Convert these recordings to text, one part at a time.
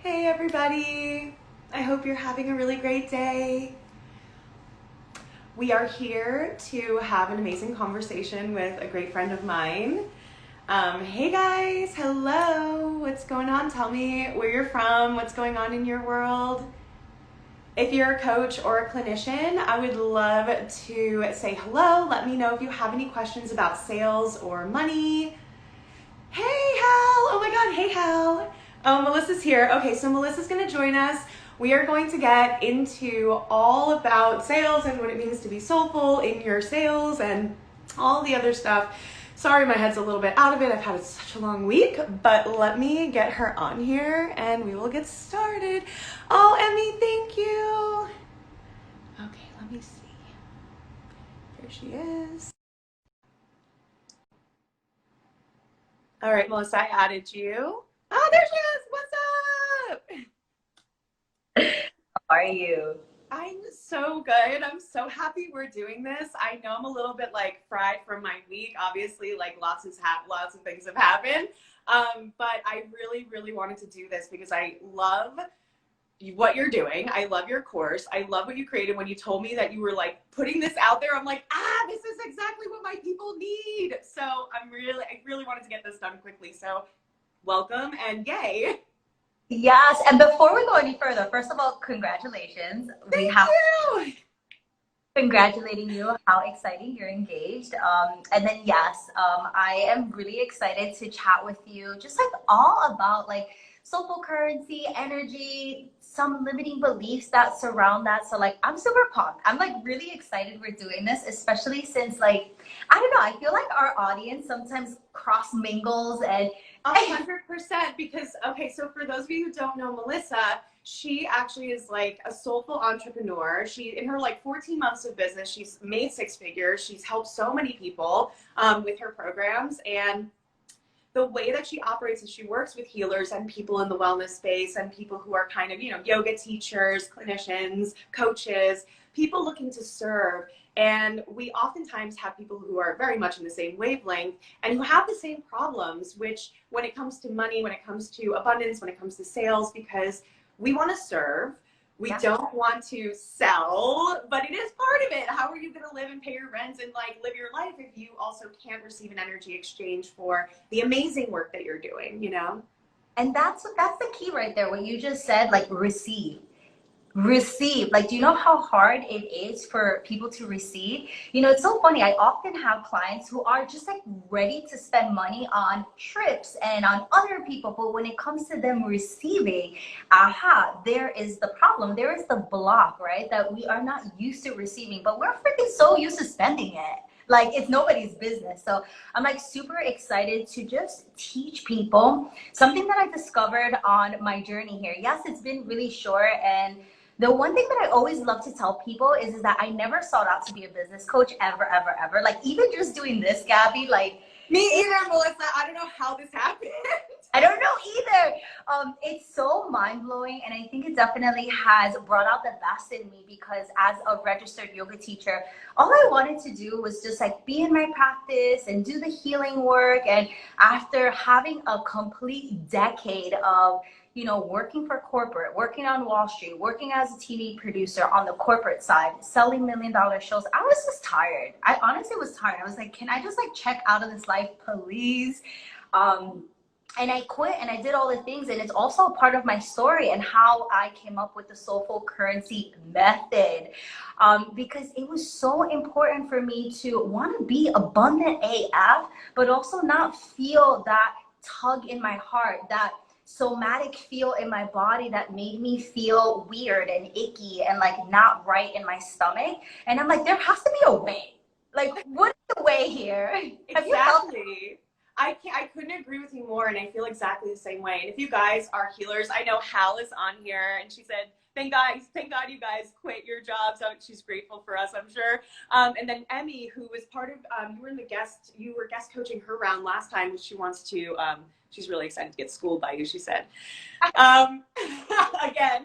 Hey everybody! I hope you're having a really great day. We are here to have an amazing conversation with a great friend of mine. Hey guys, hello! What's going on? Tell me where you're from, what's going on in your world. If you're a coach or a clinician, I would love to say hello. Let me know if you have any questions about sales or money. Hey Hal! Oh my god, hey Hal! Oh, Melissa's here. Okay, so Melissa's gonna join us. We are going to get into all about sales and what it means to be soulful in your sales and all the other stuff. Sorry, my head's a little bit out of it. I've had such a long week, but let me get her on here and we will get started. Oh, Emmy, thank you. Okay, let me see. Here she is. All right, Melissa, I added you. Oh, there she is. What's up? How are you? I'm so good. I'm so happy we're doing this. I know I'm a little bit like fried from my week. Obviously, like lots of things have happened. But I really, really wanted to do this because I love what you're doing. I love your course. I love what you created. When you told me that you were like putting this out there, I'm like, this is exactly what my people need. So I really wanted to get this done quickly. So welcome and yay. Yes, and before we go any further, first of all, congratulations. We Thank have you. congratulating you. How exciting you're engaged. And then yes, I am really excited to chat with you, just like all about like soulful currency, energy, some limiting beliefs that surround that. So like I'm super pumped. I'm like really excited we're doing this, especially since like I don't know, I feel like our audience sometimes cross mingles and 100%, because okay, so for those of you who don't know Melissa, she actually is like a soulful entrepreneur. She, in her like 14 months of business, she's made six figures. She's helped so many people with her programs. And the way that she operates is she works with healers and people in the wellness space and people who are kind of, yoga teachers, clinicians, coaches, people looking to serve. And we oftentimes have people who are very much in the same wavelength and who have the same problems, which when it comes to money, when it comes to abundance, when it comes to sales, because we want to serve. We yeah. don't want to sell, but it is part of it. How are you going to live and pay your rent and like live your life if you also can't receive an energy exchange for the amazing work that you're doing, you know? And that's the key right there. What you just said, like receive. Like, do you know how hard it is for people to receive? It's so funny. I often have clients who are just like ready to spend money on trips and on other people, but when it comes to them receiving, there is the problem. There is the block, right? That we are not used to receiving, but we're freaking so used to spending it. Like it's nobody's business. So I'm like super excited to just teach people something that I discovered on my journey here. Yes, it's been really short, and the one thing that I always love to tell people is that I never sought out to be a business coach ever, ever, ever. Like even just doing this, Gabby, like Me it, either, Melissa. I don't know how this happened. I don't know either. It's so mind blowing, and I think it definitely has brought out the best in me because as a registered yoga teacher, all I wanted to do was just like be in my practice and do the healing work. And after having a complete decade of working for corporate, working on Wall Street, working as a TV producer on the corporate side, selling $1 million shows, I was just tired. I honestly was tired. I was like, can I just like check out of this life, please? Um, and I quit and I did all the things. And it's also a part of my story and how I came up with the soulful currency method. Because it was so important for me to want to be abundant AF, but also not feel that tug in my heart, that somatic feel in my body that made me feel weird and icky and like not right in my stomach. And I'm like, there has to be a way. Like, what is the way here? Have you felt Exactly. I couldn't agree with you more, and I feel exactly the same way. And if you guys are healers, I know Hal is on here, and she said, thank God you guys quit your jobs. She's grateful for us, I'm sure. And then Emmy, who was part of, you were guest coaching her round last time, and she wants to, she's really excited to get schooled by you, she said. Um, again.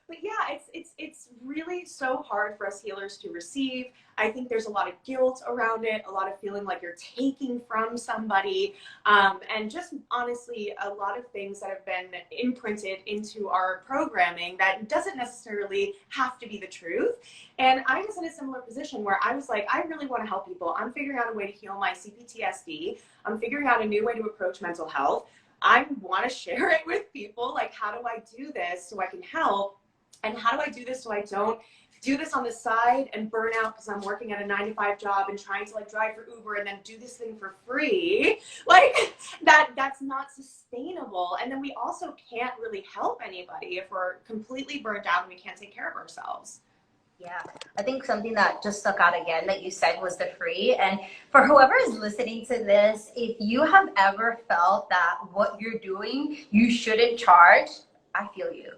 But yeah, it's really so hard for us healers to receive. I think there's a lot of guilt around it, a lot of feeling like you're taking from somebody, and just honestly, a lot of things that have been imprinted into our programming that doesn't necessarily have to be the truth. And I was in a similar position where I was like, I really want to help people. I'm figuring out a way to heal my CPTSD. I'm figuring out a new way to approach mental health. I want to share it with people. Like, how do I do this so I can help? And how do I do this so I don't do this on the side and burn out because I'm working at a 9-to-5 job and trying to like drive for Uber and then do this thing for free? Like that's not sustainable. And then we also can't really help anybody if we're completely burnt out and we can't take care of ourselves. Yeah, I think something that just stuck out again that you said was the free. And for whoever is listening to this, if you have ever felt that what you're doing, you shouldn't charge, I feel you.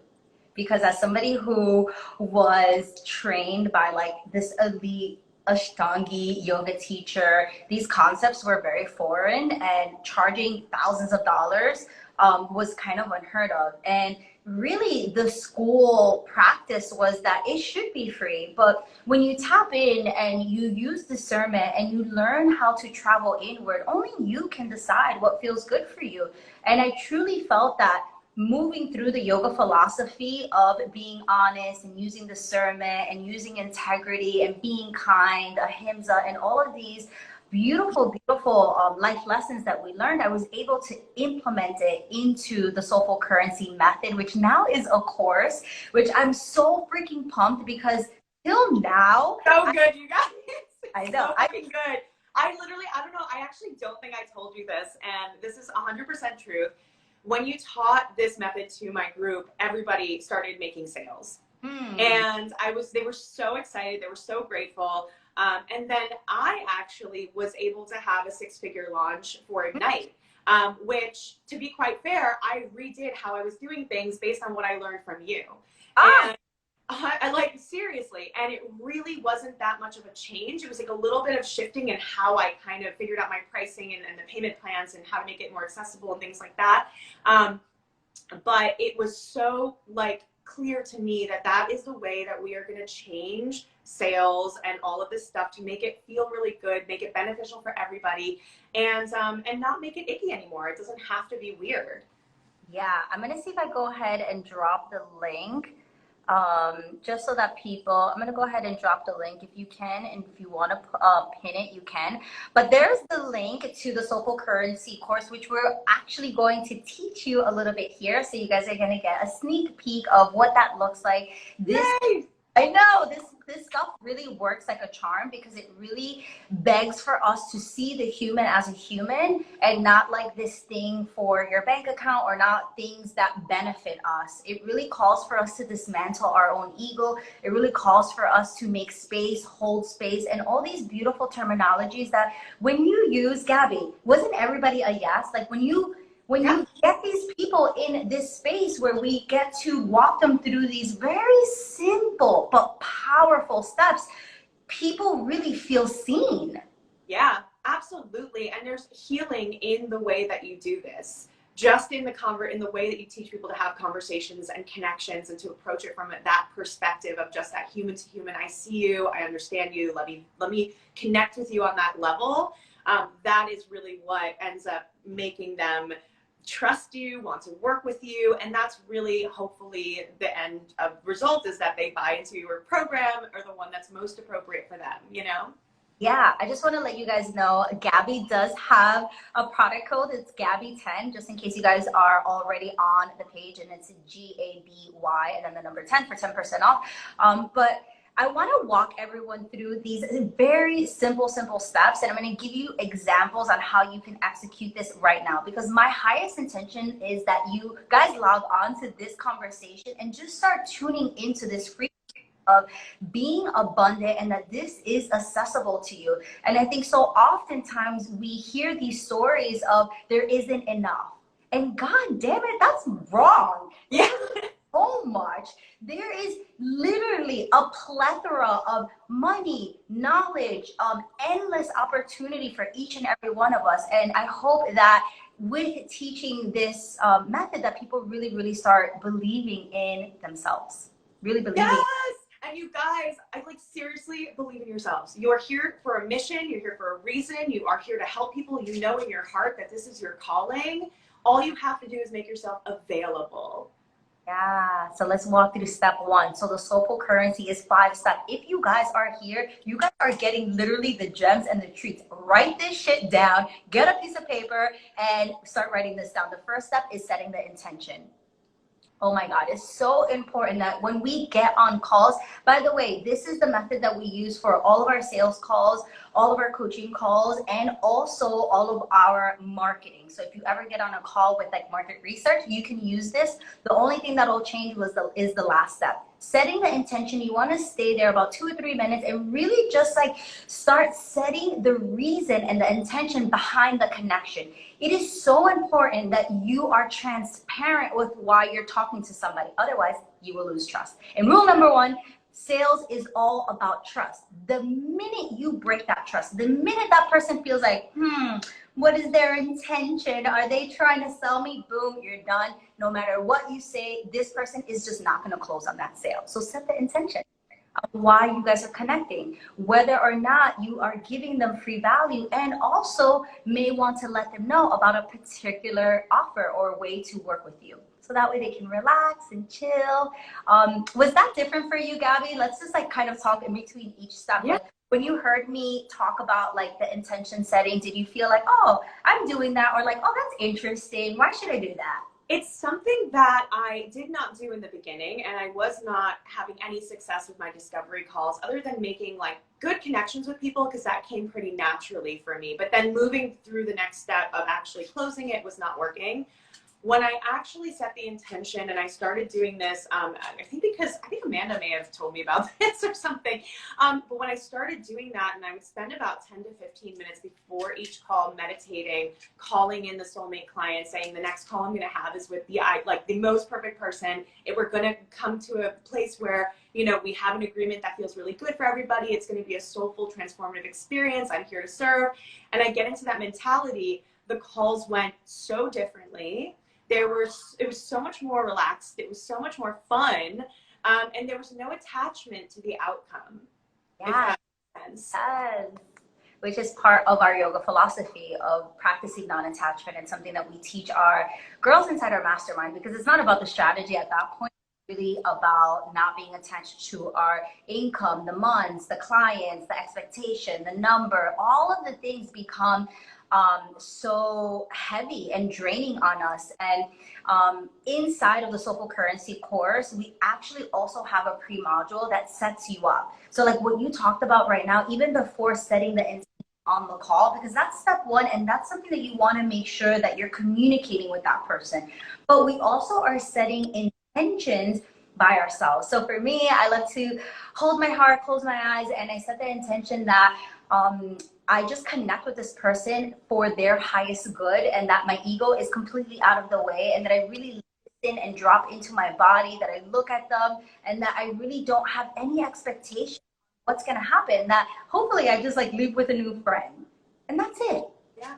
Because as somebody who was trained by like this elite Ashtangi yoga teacher, these concepts were very foreign, and charging thousands of dollars was kind of unheard of. And really the school practice was that it should be free. But when you tap in and you use discernment and you learn how to travel inward, only you can decide what feels good for you. And I truly felt that moving through the yoga philosophy of being honest and using discernment and using integrity and being kind, ahimsa, and all of these beautiful life lessons that we learned, I was able to implement it into the Soulful Currency method, which now is a course, which I'm so freaking pumped because till now, so good, you guys. I know, so fucking good. I don't know, I actually don't think I told you this, and this is 100% truth. When you taught this method to my group, everybody started making sales. And they were so excited. They were so grateful. And then I actually was able to have a 6-figure launch for Ignite, which, to be quite fair, I redid how I was doing things based on what I learned from you. And I like, seriously, and it really wasn't that much of a change. It was like a little bit of shifting in how I kind of figured out my pricing and the payment plans and how to make it more accessible and things like that. But it was so like clear to me that that is the way that we are going to change sales and all of this stuff to make it feel really good, make it beneficial for everybody, and not make it icky anymore. It doesn't have to be weird. Yeah, I'm going to see if I go ahead and drop the link. Just so that people, I'm going to go ahead and drop the link if you can, and if you want to pin it, you can. But there's the link to the Soulful Currency course, which we're actually going to teach you a little bit here. So you guys are going to get a sneak peek of what that looks like. Yay! I know this stuff really works like a charm because it really begs for us to see the human as a human and not like this thing for your bank account or not things that benefit us. It really calls for us to dismantle our own ego. It really calls for us to make space, hold space, and all these beautiful terminologies that when you use, Gabby, wasn't everybody a yes? Like when you get these people in this space where we get to walk them through these very simple but powerful steps, people really feel seen. Yeah, absolutely. And there's healing in the way that you do this. Just in the way that you teach people to have conversations and connections and to approach it from that perspective of just that human to human. I see you, I understand you, let me connect with you on that level. That is really what ends up making them trust you, want to work with you, and that's really hopefully the end of result is that they buy into your program or the one that's most appropriate for them, you know? Yeah, I just want to let you guys know Gabby does have a product code. It's Gabby10, just in case you guys are already on the page, and it's GABY and then the number 10 for 10% off. But I want to walk everyone through these very simple steps, and I'm going to give you examples on how you can execute this right now, because my highest intention is that you guys log on to this conversation and just start tuning into this free of being abundant and that this is accessible to you. And I think so oftentimes we hear these stories of there isn't enough, and god damn it, that's wrong. Yeah. So much. There is literally a plethora of money, knowledge, endless opportunity for each and every one of us. And I hope that with teaching this method that people really start believing in themselves, really believing. Yes! And you guys, I like seriously believe in yourselves. You are here for a mission. You're here for a reason. You are here to help people. You know in your heart that this is your calling. All you have to do is make yourself available. Yeah, so let's walk through step one. So the soulful currency is 5 steps. If you guys are here, you guys are getting literally the gems and the treats. Write this shit down, get a piece of paper, and start writing this down. The first step is setting the intention. Oh my God, it's so important that when we get on calls, by the way, this is the method that we use for all of our sales calls, all of our coaching calls, and also all of our marketing. So if you ever get on a call with like market research, you can use this. The only thing that will change is the last step. Setting the intention. You want to stay there about 2 or 3 minutes and really just like start setting the reason and the intention behind the connection. It is so important that you are transparent with why you're talking to somebody. Otherwise, you will lose trust. And rule number 1, sales is all about trust. The minute you break that trust, the minute that person feels like, what is their intention? Are they trying to sell me? Boom, you're done. No matter what you say, this person is just not going to close on that sale. So set the intention of why you guys are connecting, whether or not you are giving them free value, and also may want to let them know about a particular offer or way to work with you. So that way they can relax and chill. Was that different for you, Gabby? Let's just like kind of talk in between each step. Yeah. When you heard me talk about like the intention setting, did you feel like, oh, I'm doing that? Or like, oh, that's interesting. Why should I do that? It's something that I did not do in the beginning, and I was not having any success with my discovery calls other than making like good connections with people, because that came pretty naturally for me. But then moving through the next step of actually closing it was not working. When I actually set the intention and I started doing this, I think Amanda may have told me about this or something. But when I started doing that, and I would spend about 10 to 15 minutes before each call meditating, calling in the soulmate client, saying the next call I'm going to have is with the most perfect person. We're going to come to a place where, you know, we have an agreement that feels really good for everybody. It's going to be a soulful, transformative experience. I'm here to serve. And I get into that mentality. The calls went so differently. It was so much more relaxed. It was so much more fun. And there was no attachment to the outcome. Yeah. Yes. Which is part of our yoga philosophy of practicing non-attachment, and something that we teach our girls inside our mastermind, because it's not about the strategy at that point. It's really about not being attached to our income, the months, the clients, the expectation, the number. All of the things become so heavy and draining on us. And inside of the Soulful Currency course, we actually also have a pre-module that sets you up. So like what you talked about right now, even before setting the intention on the call, because that's step 1, and that's something that you want to make sure that you're communicating with that person. But we also are setting intentions by ourselves. So for me, I love to hold my heart, close my eyes, and I set the intention that I just connect with this person for their highest good, and that my ego is completely out of the way, and that I really listen and drop into my body, that I look at them, and that I really don't have any expectation what's going to happen, that hopefully I just like leave with a new friend. And that's it. Yeah.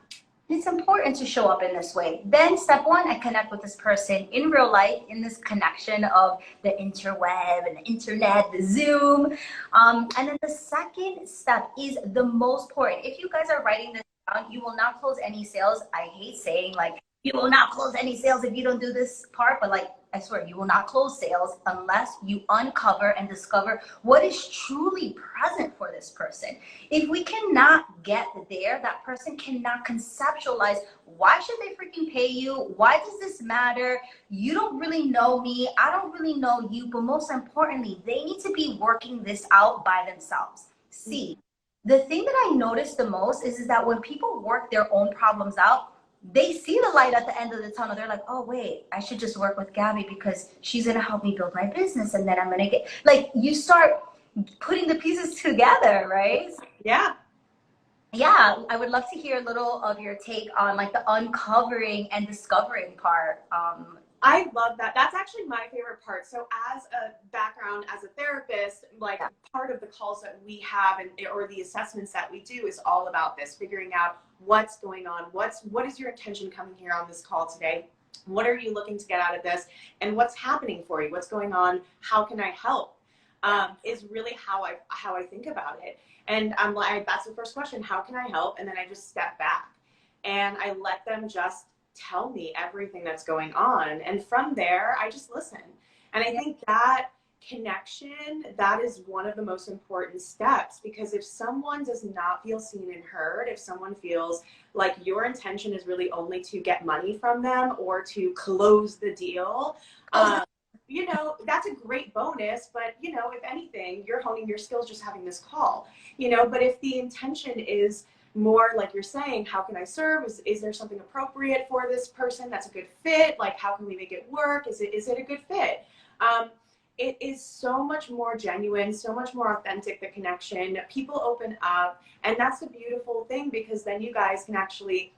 It's important to show up in this way. Then step 1, I connect with this person in real life, in this connection of the interweb and the internet, the Zoom. And then the second step is the most important. If you guys are writing this down, you will not close any sales. I hate saying like, you will not close any sales if you don't do this part, but like, I swear, you will not close sales unless you uncover and discover what is truly present for this person. If we cannot get there, that person cannot conceptualize, why should they freaking pay you? Why does this matter? You don't really know me. I don't really know you. But most importantly, they need to be working this out by themselves. See, the thing that I notice the most is that when people work their own problems out, they see the light at the end of the tunnel. They're like, oh, wait, I should just work with Gabby because she's going to help me build my business. And then I'm going to get, like, you start putting the pieces together, right? Yeah. Yeah, I would love to hear a little of your take on like the uncovering and discovering part. I love that. That's actually my favorite part. So as a background, as a therapist, part of the calls that we have or the assessments that we do is all about this, figuring out what's going on, what is your intention coming here on this call today, what are you looking to get out of this, and what's happening for you, what's going on, how can I help, is really how I think about it. And I'm like, that's the first question, how can I help? And then I just step back and I let them just tell me everything that's going on, and from there I just listen. And I think that connection, that is one of the most important steps, because if someone does not feel seen and heard, if someone feels like your intention is really only to get money from them or to close the deal, you know, that's a great bonus, but you know, if anything, you're honing your skills just having this call, you know. But if the intention is more like you're saying, how can I serve? Is there something appropriate for this person that's a good fit? Like, how can we make it work? Is it a good fit? It is so much more genuine, so much more authentic, the connection. People open up, and that's the beautiful thing, because then you guys can actually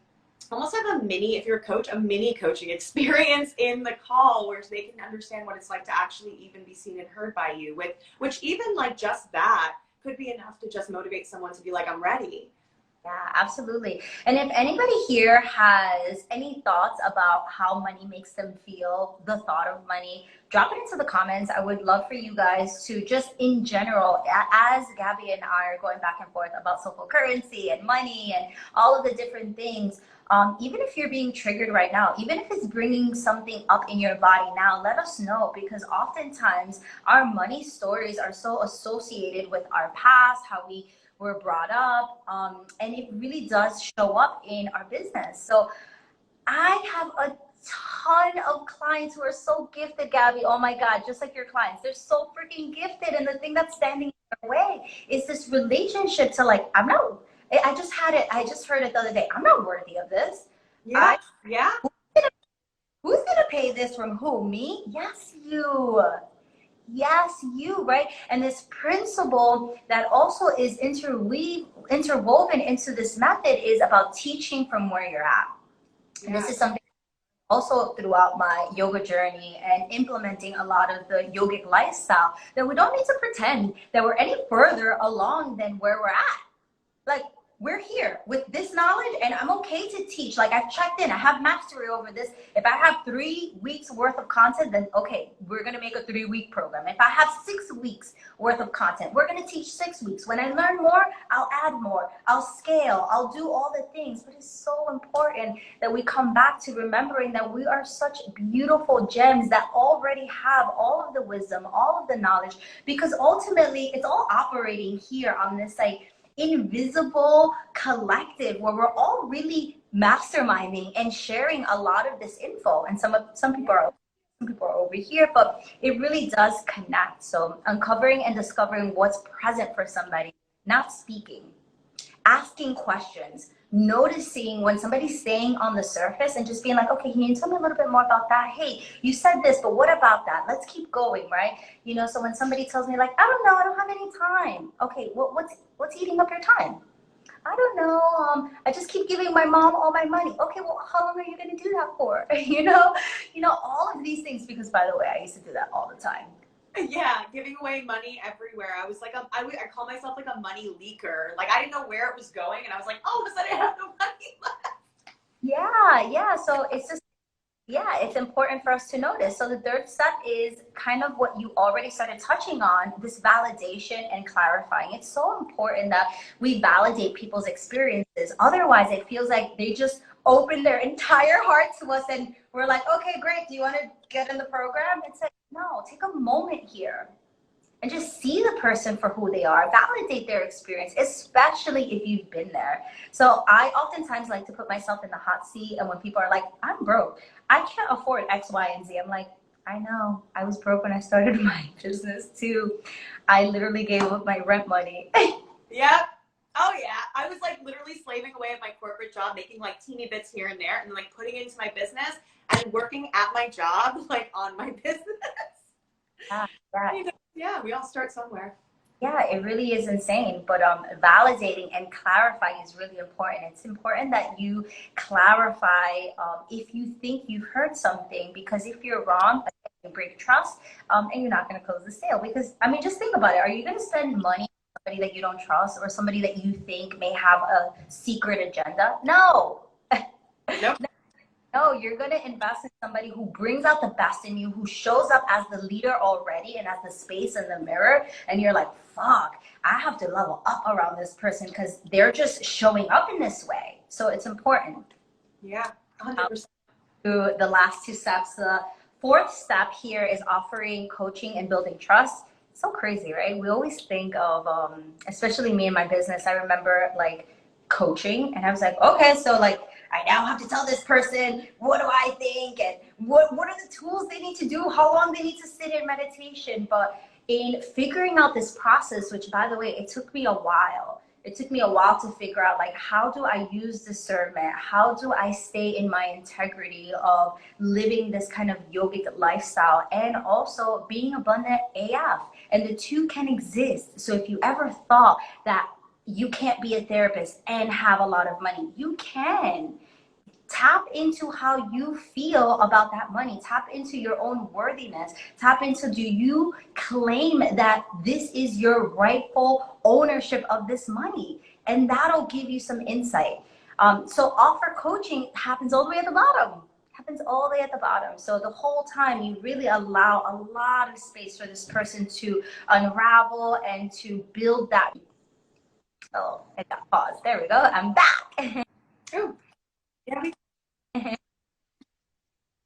almost have a mini, if you're a coach, a mini coaching experience in the call, where they can understand what it's like to actually even be seen and heard by you, with which even like just that could be enough to just motivate someone to be like, I'm ready. Yeah, absolutely. And if anybody here has any thoughts about how money makes them feel, the thought of money, drop it into the comments. I would love for you guys to just in general, as Gabby and I are going back and forth about soulful currency and money and all of the different things, even if you're being triggered right now, even if it's bringing something up in your body now, let us know, because oftentimes our money stories are so associated with our past, how we were brought up, and it really does show up in our business. So I have a ton of clients who are so gifted, Gabby. Oh my God, just like your clients, they're so freaking gifted. And the thing that's standing in their way is this relationship to like, I just heard it the other day. I'm not worthy of this. Yeah, yeah. Who's gonna pay this from who? Me? Yes, you. Yes, you, right? And this principle that also is interwoven into this method is about teaching from where you're at. And this is something also throughout my yoga journey and implementing a lot of the yogic lifestyle, that we don't need to pretend that we're any further along than where we're at. Like, we're here with this knowledge, and I'm okay to teach. Like, I've checked in, I have mastery over this. If I have 3 weeks worth of content, then okay, we're gonna make a 3-week program. If I have 6 weeks worth of content, we're gonna teach 6 weeks. When I learn more, I'll add more, I'll scale, I'll do all the things. But it's so important that we come back to remembering that we are such beautiful gems that already have all of the wisdom, all of the knowledge, because ultimately it's all operating here on this like invisible collective where we're all really masterminding and sharing a lot of this info. And some people are over here, but it really does connect. So uncovering and discovering what's present for somebody, not speaking, asking questions, noticing when somebody's staying on the surface and just being like, okay, can you tell me a little bit more about that? Hey, you said this, but what about that? Let's keep going, right? You know, so when somebody tells me like, I don't know, I don't have any time. Okay, what's eating up your time? I don't know. I just keep giving my mom all my money. Okay, well, how long are you going to do that for? You know, all of these things, because by the way, I used to do that all the time. Yeah, giving away money everywhere. I was like, I call myself like a money leaker. Like, I didn't know where it was going, and I was like, oh, all of a sudden I have no money left. Yeah. So it's just, yeah, it's important for us to notice. So the third step is kind of what you already started touching on, this validation and clarifying. It's so important that we validate people's experiences. Otherwise, it feels like they just open their entire heart to us and we're like, okay, great. Do you want to get in the program? It's like, no, take a moment here and just see the person for who they are, validate their experience, especially if you've been there. So I oftentimes like to put myself in the hot seat, and when people are like, I'm broke, I can't afford X, Y, and Z. I'm like, I know, I was broke when I started my business too. I literally gave up my rent money. Yep. Oh yeah. I was like literally slaving away at my corporate job, making like teeny bits here and there, and like putting it into my business and working at my job, like on my business. Yeah, we all start somewhere. Yeah, it really is insane. But validating and clarifying is really important. It's important that you clarify if you think you've heard something, because if you're wrong, you break trust, and you're not going to close the sale. Because, I mean, just think about it. Are you going to spend money somebody that you don't trust or somebody that you think may have a secret agenda. No. Nope. No, you're going to invest in somebody who brings out the best in you, who shows up as the leader already and as the space in the mirror. And you're like, fuck, I have to level up around this person because they're just showing up in this way. So it's important. Yeah, 100%. To the last two steps. The fourth step here is offering coaching and building trust. So crazy, right? We always think of, especially me in my business, I remember like coaching and I was like, okay, so like I now have to tell this person what do I think and what are the tools they need to do, how long they need to sit in meditation. But in figuring out this process, which by the way, it took me a while. It took me a while to figure out like how do I use discernment? How do I stay in my integrity of living this kind of yogic lifestyle and also being abundant AF? And the two can exist. So if you ever thought that you can't be a therapist and have a lot of money, you can. Tap into how you feel about that money. Tap into your own worthiness. Tap into, do you claim that this is your rightful ownership of this money? And that'll give you some insight. So offer coaching happens all the way at the bottom. Happens all the way at the bottom. So the whole time you really allow a lot of space for this person to unravel and to build that. Oh, I got paused. There we go. I'm back. Oh, yeah.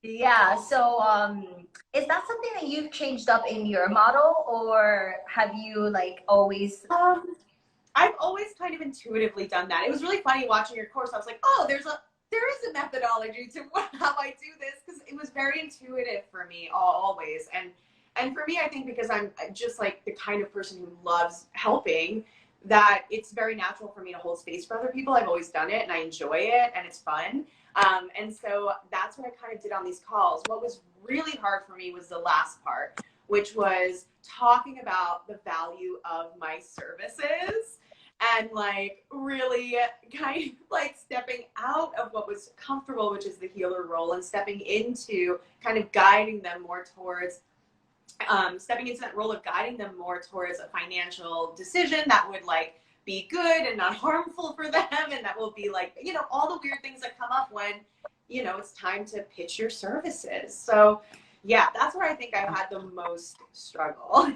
Yeah, so is that something that you've changed up in your model or have you like always I've always kind of intuitively done that. It was really funny watching your course. I was like, oh, there is a methodology to how I do this, because it was very intuitive for me always. And for me, I think because I'm just like the kind of person who loves helping, that it's very natural for me to hold space for other people. I've always done it and I enjoy it and it's fun. And so that's what I kind of did on these calls. What was really hard for me was the last part, which was talking about the value of my services and like really kind of like stepping out of what was comfortable, which is the healer role, and stepping into kind of guiding them more towards stepping into that role of guiding them more towards a financial decision that would like be good and not harmful for them, and that will be like, you know, all the weird things that come up when, you know, it's time to pitch your services. So yeah, that's where I think I've had the most struggle.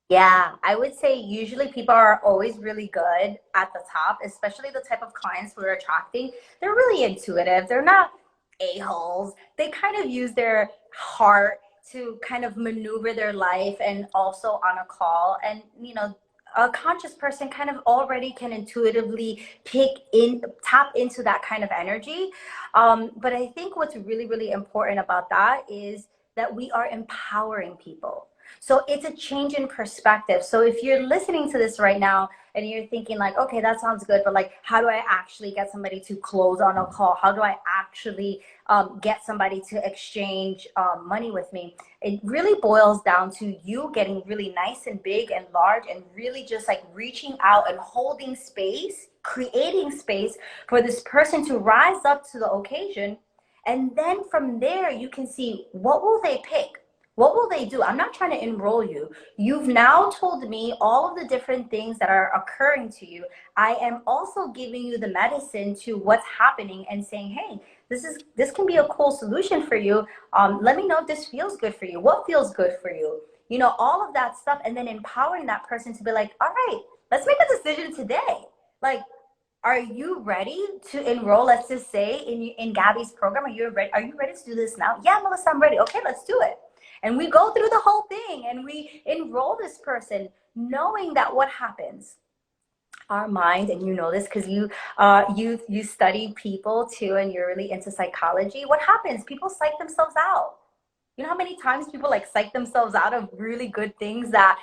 Yeah, I would say usually people are always really good at the top, especially the type of clients we're attracting. They're really intuitive. They're not a-holes. They kind of use their heart to kind of maneuver their life and also on a call. And, you know, a conscious person kind of already can intuitively tap into that kind of energy. But I think what's really, really important about that is that we are empowering people. So it's a change in perspective. So if you're listening to this right now and you're thinking like, okay, that sounds good, but like, how do I actually get somebody to close on a call? How do I actually get somebody to exchange money with me? It really boils down to you getting really nice and big and large and really just like reaching out and holding space, creating space for this person to rise up to the occasion. And then from there, you can see what will they pick? What will they do? I'm not trying to enroll you. You've now told me all of the different things that are occurring to you. I am also giving you the medicine to what's happening and saying, hey, this can be a cool solution for you. Let me know if this feels good for you. What feels good for you? You know, all of that stuff, and then empowering that person to be like, all right, let's make a decision today. Like, are you ready to enroll? Let's just say in Gabby's program. Are you ready to do this now? Yeah, Melissa, I'm ready. Okay, let's do it. And we go through the whole thing and we enroll this person, knowing that what happens, our mind, and you know this because you study people too, and you're really into psychology. What happens? People psych themselves out. You know how many times people like psych themselves out of really good things that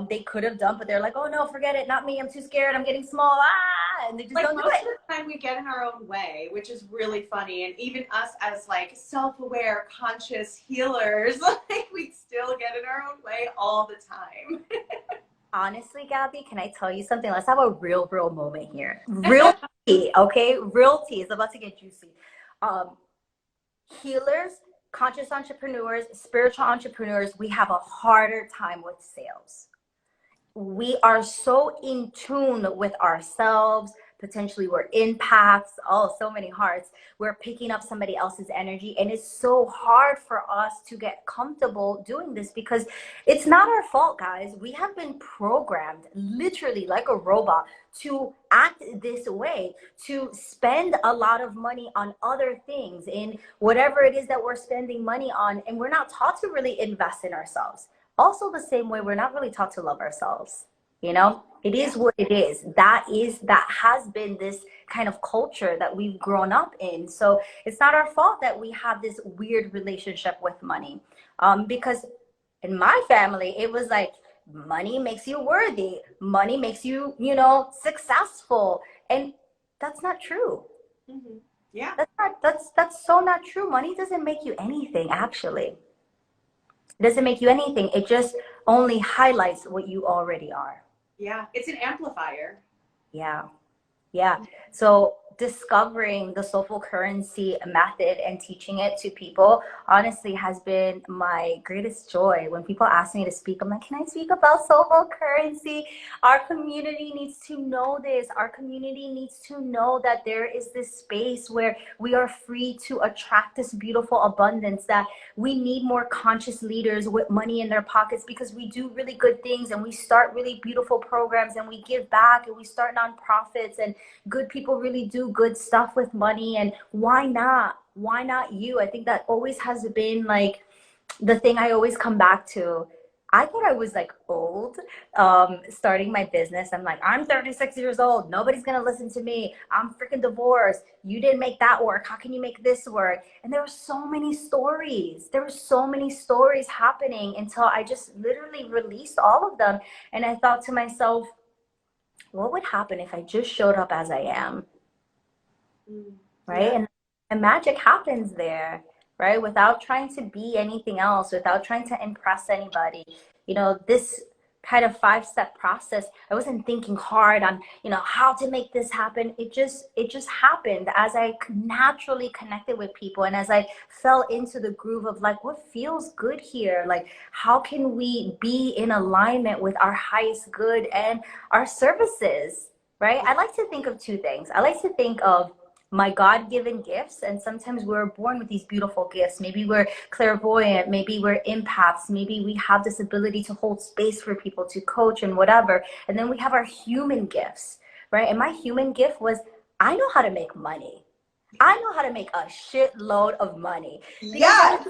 they could have done, but they're like, oh no, forget it, not me, I'm too scared, I'm getting small, and they just Like don't do most it. of the time we get in our own way, which is really funny. And even us as like self-aware, conscious healers, like we still get in our own way all the time. Honestly, Gabby, can I tell you something? Let's have a real moment here. Real tea, okay? Real tea is about to get juicy. Healers, conscious entrepreneurs, spiritual entrepreneurs, we have a harder time with sales. we are so in tune with ourselves. Potentially we're empaths. Oh, so many hearts. We're picking up somebody else's energy, and it's so hard for us to get comfortable doing this because it's not our fault, guys. We have been programmed literally like a robot to act this way, to spend a lot of money on other things in whatever it is that we're spending money on, and we're not taught to really invest in ourselves. Also, the same way we're not really taught to love ourselves. You know, it is what it is. That has been this kind of culture that we've grown up in. So it's not our fault that we have this weird relationship with money. Because in my family, it was like money makes you worthy, money makes you, you know, successful. And that's not true. Mm-hmm. Yeah. That's so not true. Money doesn't make you anything, actually. It doesn't make you anything. It just only highlights what you already are. Yeah, it's an amplifier. Yeah. Yeah. So discovering the soulful currency method and teaching it to people honestly has been my greatest joy. When people ask me to speak, I'm like, can I speak about soulful currency? Our community needs to know this. Our community needs to know that there is this space where we are free to attract this beautiful abundance, that we need more conscious leaders with money in their pockets because we do really good things and we start really beautiful programs and we give back and we start nonprofits, and good people really do good stuff with money. And why not? Why not you? I think that always has been like the thing I always come back to. I thought I was like old, starting my business. I'm like, I'm 36 years old. Nobody's going to listen to me. I'm freaking divorced. You didn't make that work. How can you make this work? And there were so many stories. There were so many stories happening until I just literally released all of them. And I thought to myself, what would happen if I just showed up as I am? Right? Yeah. And magic happens there, right? Without trying to be anything else, without trying to impress anybody. You know, this kind of 5-step process, I wasn't thinking hard on, you know, how to make this happen. It just happened as I naturally connected with people, and as I fell into the groove of like, what feels good here? Like, how can we be in alignment with our highest good and our services, right? I like to think of two things. I like to think of my God-given gifts, and sometimes we're born with these beautiful gifts. Maybe we're clairvoyant, maybe we're empaths, maybe we have this ability to hold space for people, to coach and whatever. And then we have our human gifts, right? And my human gift was, I know how to make money. I know how to make a shitload of money. Yes.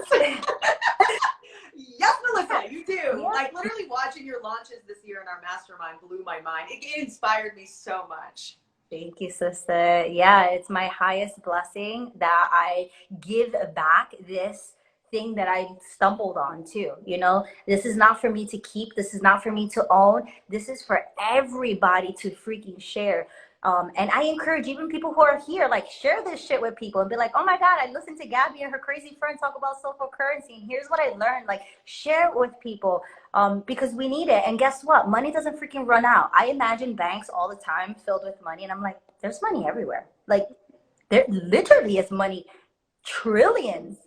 Yes, Melissa, you do. Yeah. Like, literally watching your launches this year in our mastermind blew my mind. It inspired me so much. Thank you, sister. Yeah, it's my highest blessing that I give back this thing that I stumbled on too. You know, this is not for me to keep. This is not for me to own. This is for everybody to freaking share. And I encourage even people who are here, like, share this shit with people and be like, oh my God, I listened to Gabby and her crazy friend talk about soulful currency, and here's what I learned. Like, share it with people, because we need it. And guess what? Money doesn't freaking run out. I imagine banks all the time filled with money, and I'm like, there's money everywhere. Like, there literally is money, trillions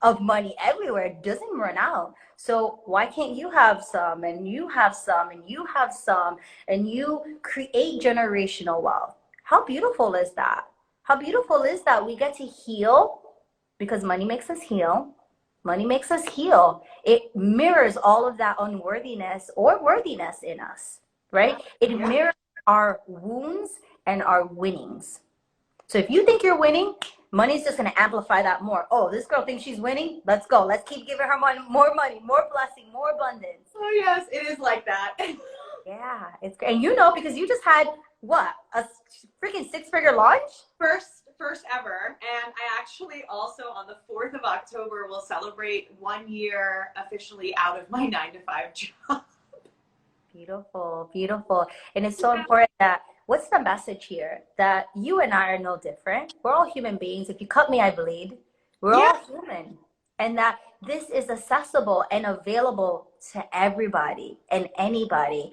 of money everywhere. It doesn't run out. So why can't you have some, and you have some, and you have some, and you create generational wealth? How beautiful is that? How beautiful is that we get to heal, because money makes us heal. Money makes us heal. It mirrors all of that unworthiness or worthiness in us, right? It mirrors our wounds and our winnings. So if you think you're winning, money's just going to amplify that more. Oh, this girl thinks she's winning. Let's go. Let's keep giving her money, more blessing, more abundance. Oh, yes, it is like that. Yeah, it's great. And you know, because you just had what, a freaking 6-figure launch? First ever. And I actually also on the 4th of October will celebrate 1 year officially out of my 9-to-5 job. Beautiful, beautiful. And it's so important that, what's the message here? That you and I are no different. We're all human beings. If you cut me, I bleed. We're all human. And that this is accessible and available to everybody and anybody.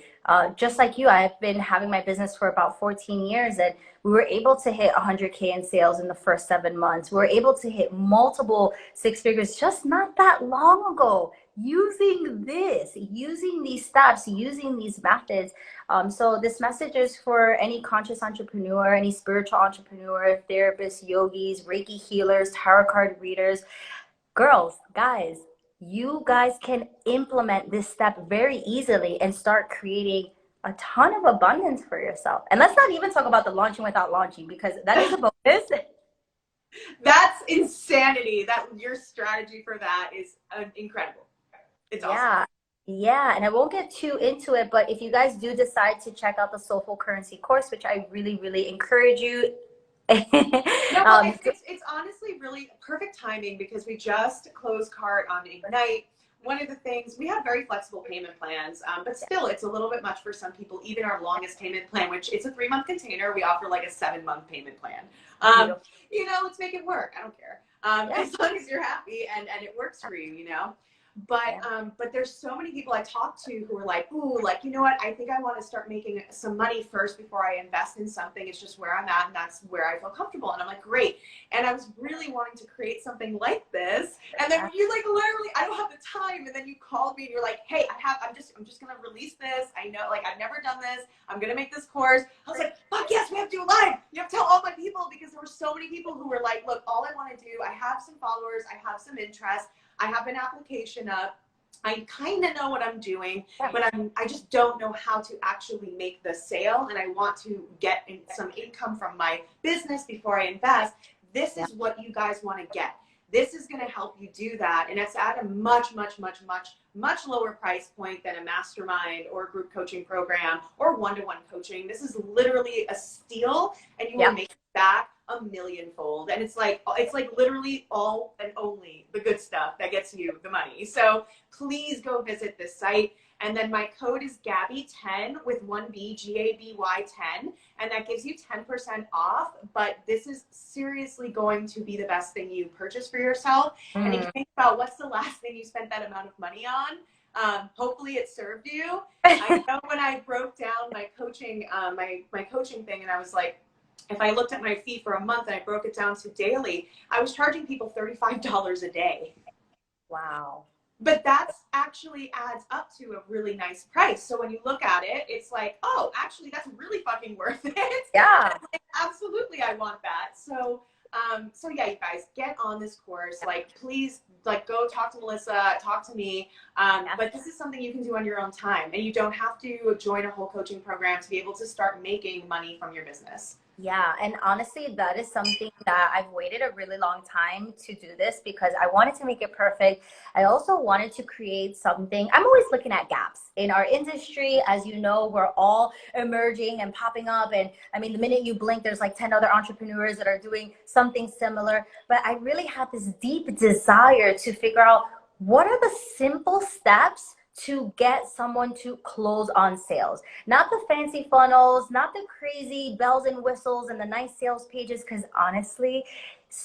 Just like you, I've been having my business for about 14 years, and we were able to hit 100K in sales in the first 7 months. We were able to hit multiple 6 figures just not that long ago. using these steps, using these methods. So this message is for any conscious entrepreneur, any spiritual entrepreneur, therapists, yogis, Reiki healers, tarot card readers. Girls, guys, you guys can implement this step very easily and start creating a ton of abundance for yourself. And let's not even talk about the launching without launching, because that is a bonus. That's insanity. That your strategy for that is incredible. It's awesome. Yeah, and I won't get too into it, but if you guys do decide to check out the Soulful Currency course, which I really, really encourage you. No, it's honestly really perfect timing because we just closed cart on Ignite. One of the things, we have very flexible payment plans, but still it's a little bit much for some people. Even our longest payment plan, which it's a 3-month container, we offer like a 7-month payment plan. You know, let's make it work. I don't care. As long as you're happy and it works for you, you know. But there's so many people I talk to who are like, ooh, like, you know what? I think I want to start making some money first before I invest in something. It's just where I'm at, and that's where I feel comfortable. And I'm like, great. And I was really wanting to create something like this. And then you like literally, I don't have the time. And then you called me and you're like, hey, I'm just gonna release this. I know, like, I've never done this. I'm gonna make this course. I was like, fuck yes, we have to do it live. You have to tell all my people, because there were so many people who were like, look, all I want to do, I have some followers, I have some interest. I have an application up. I kind of know what I'm doing, but I just don't know how to actually make the sale, and I want to get some income from my business before I invest. This is what you guys want to get. This is going to help you do that, and it's at a much, much, much, much, much lower price point than a mastermind or a group coaching program or one-to-one coaching. This is literally a steal, and you will make it back a millionfold. And it's like literally all and only the good stuff that gets you the money. So please go visit this site. And then my code is Gabby10 with 1B, Gabby 10, and that gives you 10% off. But this is seriously going to be the best thing you purchase for yourself. And if you think about what's the last thing you spent that amount of money on, hopefully it served you. I know when I broke down my coaching, my coaching thing, and I was like, if I looked at my fee for a month and I broke it down to daily, I was charging people $35 a day. Wow. But that's actually adds up to a really nice price. So when you look at it, it's like, oh, actually, that's really fucking worth it. Yeah. Like, absolutely, I want that. So yeah, you guys, get on this course. Like, please, like, go talk to Melissa, talk to me. But this is something you can do on your own time, and you don't have to join a whole coaching program to be able to start making money from your business. Yeah, and honestly, that is something that I've waited a really long time to do this, because I wanted to make it perfect. I also wanted to create something. I'm always looking at gaps in our industry. As you know, we're all emerging and popping up. And I mean, the minute you blink, there's like 10 other entrepreneurs that are doing something similar. But I really had this deep desire to figure out, what are the simple steps to get someone to close on sales? Not the fancy funnels, not the crazy bells and whistles and the nice sales pages, because honestly,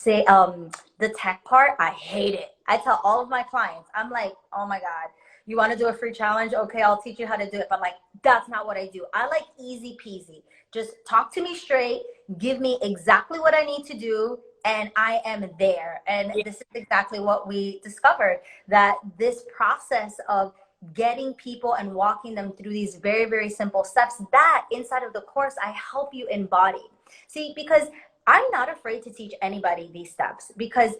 the tech part, I hate it. I tell all of my clients, I'm like, oh my God, you want to do a free challenge? Okay, I'll teach you how to do it. But like, that's not what I do. I like easy peasy. Just talk to me straight, give me exactly what I need to do, and I am there. And this is exactly what we discovered, that this process of getting people and walking them through these very, very simple steps, that inside of the course, I help you embody. See, because I'm not afraid to teach anybody these steps, because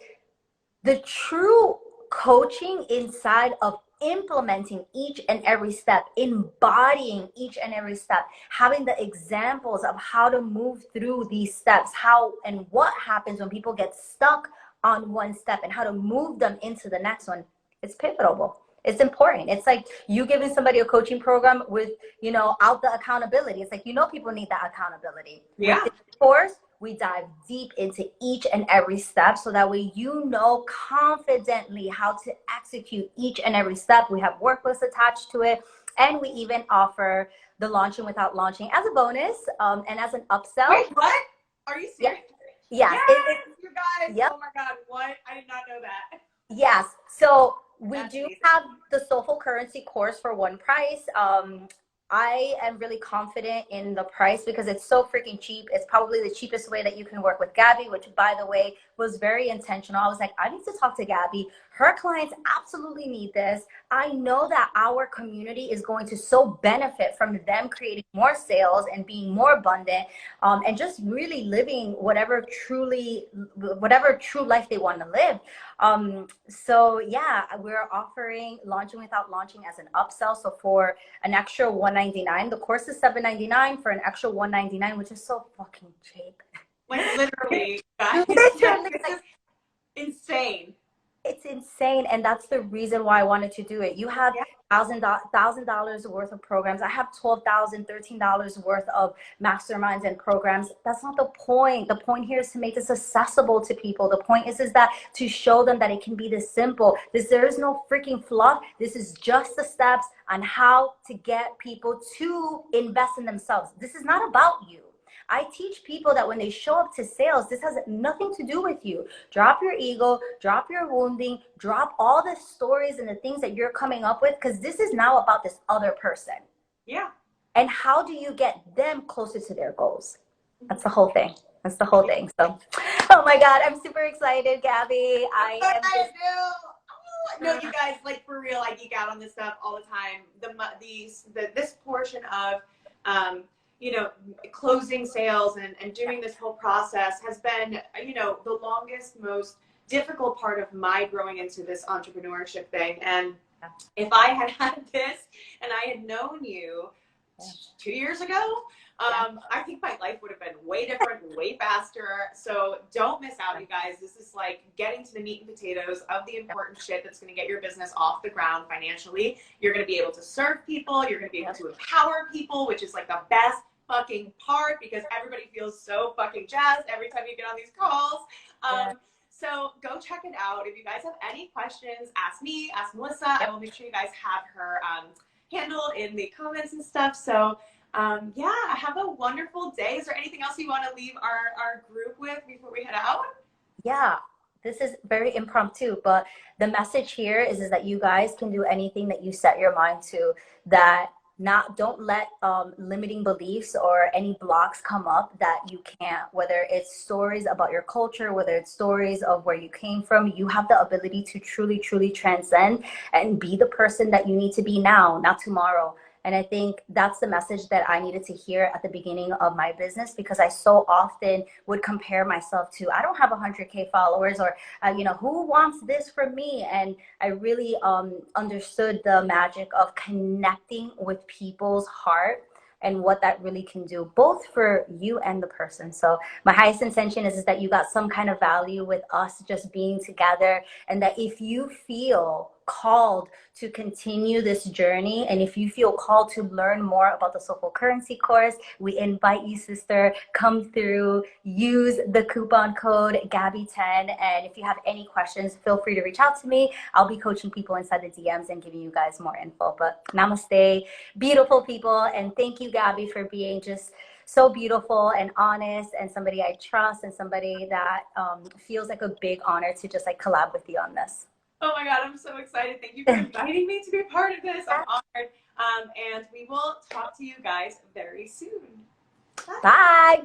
the true coaching inside of implementing each and every step, embodying each and every step, having the examples of how to move through these steps, how and what happens when people get stuck on one step, and how to move them into the next one. It's pivotal. It's important. It's like you giving somebody a coaching program with, you know, out the accountability. It's like, you know, people need that accountability. Yeah. With this course, we dive deep into each and every step, so that way you know confidently how to execute each and every step. We have workbooks attached to it, and we even offer the launching without launching as a bonus, and as an upsell. Wait, what? Are you serious? Yeah. Yes, you guys. Yep. Oh my God, what? I did not know that. Yes. So we do have the Soulful Currency course for one price. I am really confident in the price because it's so freaking cheap. It's probably the cheapest way that you can work with Gabby, which, by the way, was very intentional. I was like, I need to talk to Gabby. Her clients absolutely need this. I know that our community is going to so benefit from them creating more sales and being more abundant, and just really living whatever true life they want to live. So yeah, we're offering launching without launching as an upsell. So for an extra $199, the course is $799 for an extra $199, which is so fucking cheap. Like literally, guys, Literally, this is insane. it's insane, and that's the reason why I wanted to do it. You have $1,000 worth of programs. I have $12,000, $13 worth of masterminds and programs. That's not the point. The point here is to make this accessible to people. The point is that to show them that it can be this simple. There is no freaking fluff. This is just the steps on how to get people to invest in themselves. This is not about you. I teach people that when they show up to sales, this has nothing to do with you. Drop your ego, drop your wounding, drop all the stories and the things that you're coming up with, because this is now about this other person. Yeah. And how do you get them closer to their goals? That's the whole thing. That's the whole thing. So, oh my God, I'm super excited, Gabby. No, you guys, like, for real, I geek out on this stuff all the time. This portion of, you know, closing sales and doing this whole process has been, you know, the longest, most difficult part of my growing into this entrepreneurship thing. And if I had had this and I had known you 2 years ago, I think my life would have been way different, way faster. So don't miss out, you guys. This is like getting to the meat and potatoes of the important shit that's going to get your business off the ground financially. You're going to be able to serve people. You're going to be able to empower people, which is like the best fucking part, because everybody feels so fucking jazzed every time you get on these calls. So go check it out. If you guys have any questions, ask me, ask Melissa. I will make sure you guys have her handle in the comments and stuff. So yeah, have a wonderful day. Is there anything else you want to leave our group with before we head out? Yeah, this is very impromptu, but the message here is that you guys can do anything that you set your mind to. That don't let limiting beliefs or any blocks come up that you can't, whether it's stories about your culture, whether it's stories of where you came from. You have the ability to truly, truly transcend and be the person that you need to be now, not tomorrow. And I think that's the message that I needed to hear at the beginning of my business, because I so often would compare myself to, I don't have 100K followers, or, you know, who wants this from me? And I really understood the magic of connecting with people's heart and what that really can do, both for you and the person. So my highest intention is that you got some kind of value with us just being together, and that if you feel called to continue this journey, and if you feel called to learn more about the Soulful Currency course, we invite you, sister, come through, use the coupon code Gabby10. And if you have any questions, feel free to reach out to me. I'll be coaching people inside the DMs and giving you guys more info. But namaste, beautiful people. And thank you, Gabby, for being just so beautiful and honest, and somebody I trust, and somebody that feels like a big honor to just like collab with you on this. Oh my God, I'm so excited. Thank you for inviting me to be a part of this. I'm honored. And we will talk to you guys very soon. Bye.